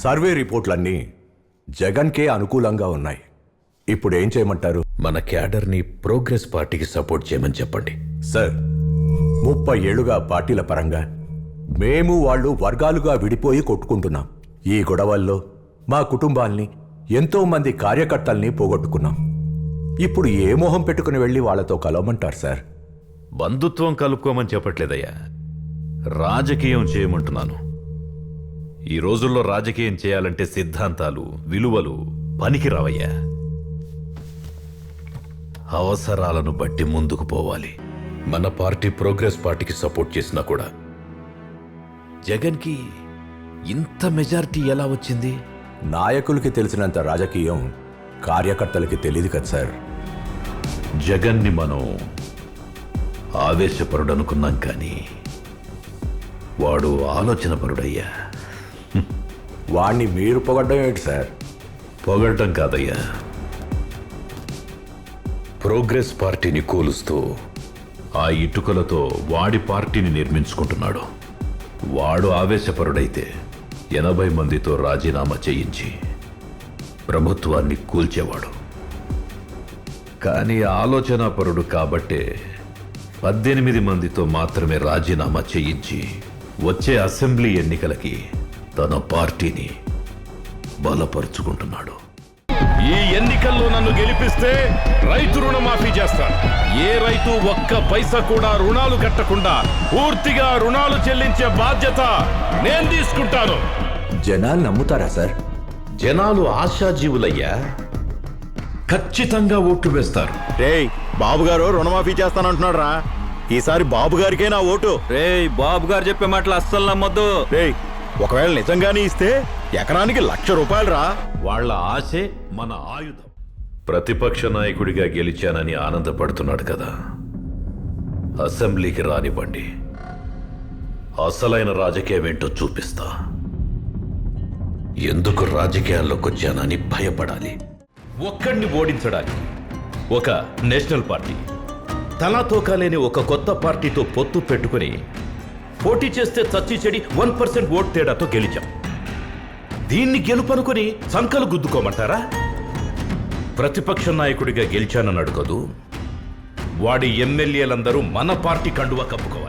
Survey రిపోర్ట్లన్నీ జగన్కే అనుకూలంగా ఉన్నాయి. ఇప్పుడు ఏం చేయమంటారు? మన క్యాడర్ని ప్రోగ్రెస్ పార్టీకి సపోర్ట్ చేయమని చెప్పండి. సార్, 30 ఏళ్లుగా పార్టీల పరంగా మేము వాళ్ళు వర్గాలుగా విడిపోయి కొట్టుకుంటున్నాం. ఈ గొడవల్లో మా కుటుంబాల్ని, ఎంతో మంది కార్యకర్తల్ని పోగొట్టుకున్నాం. ఇప్పుడు ఏ మోహం పెట్టుకుని వెళ్ళి వాళ్ళతో కలవమంటారు సార్? బంధుత్వం కలుపుకోమని చెప్పట్లేదయ్యా, రాజకీయం చేయమంటున్నాను. ఈ రోజుల్లో రాజకీయం చేయాలంటే సిద్ధాంతాలు, విలువలు పనికిరావయ్యా. అవసరాలను బట్టి ముందుకు పోవాలి. మన పార్టీ ప్రోగ్రెస్ పార్టీకి సపోర్ట్ చేసినా కూడా జగన్కి ఇంత మెజారిటీ ఎలా వచ్చింది? నాయకులకి తెలిసినంత రాజకీయం కార్యకర్తలకి తెలియదు కదా సార్. జగన్ని మనం ఆవేశపరుడు అనుకున్నాం, కానీ వాడు ఆలోచనపరుడయ్యా. వాణ్ణి మీరు పొగడ్డం ఏంటి సార్? పొగడటం కాదయ్యా, ప్రోగ్రెస్ పార్టీని కూలుస్తూ ఆ ఇటుకలతో వాడి పార్టీని నిర్మించుకుంటున్నాడు. వాడు ఆవేశపరుడైతే 80 మందితో రాజీనామా చేయించి ప్రభుత్వాన్ని కూల్చేవాడు. కానీ ఆలోచనాపరుడు కాబట్టే 18 మందితో మాత్రమే రాజీనామా చేయించి వచ్చే అసెంబ్లీ ఎన్నికలకి తన పార్టీని బలపరుచుకుంటున్నాడు. ఈ ఎన్నికల్లో నన్ను గెలిపిస్తే రైతు రుణమాఫీ చేస్తాను. ఏ రైతు ఒక్క పైసా కూడా రుణాలు కట్టకుండా పూర్తిగా రుణాలు చెల్లించే బాధ్యత నేను తీసుకుంటాను. జనాలు నమ్ముతారా సార్? జనాలు ఆశాజీవులయ్యా, ఖచ్చితంగా ఓట్లు వేస్తారు. రేయ్, బాబు గారు రుణమాఫీ చేస్తానంటున్నాడు రా. ఈసారి బాబు గారికే నా ఓటు. రేయ్, బాబు గారు చెప్పే మాటలు అస్సలు నమ్మొద్దు. రేయ్, ఒకవేళ నిజంగానే ఇస్తే ఎకరానికి 1,00,000 రూపాయలు రా. వాళ్ల ఆశే మన ఆయుధం. ప్రతిపక్ష నాయకుడిగా గెలిచానని ఆనందపడుతున్నాడు కదా, అసెంబ్లీకి రానివ్వండి. అసలైన రాజకీయం ఏంటో చూపిస్తా. ఎందుకు రాజకీయాల్లోకి వచ్చానని భయపడాలి. ఒక్కడిని ఓడించడానికి ఒక నేషనల్ పార్టీ, తలాతో కాలేని ఒక కొత్త పార్టీతో పొత్తు పెట్టుకుని పోటీ చేస్తే చచ్చి చెడి 1% ఓట్ తేడాతో గెలిచాం. దీన్ని గెలుపనుకుని సంకలు గుద్దుకోమంటారా? ప్రతిపక్ష నాయకుడిగా గెలిచానని అడుగదు, వాడి ఎమ్మెల్యేలందరూ మన పార్టీ కండువా కప్పుకోవాలి.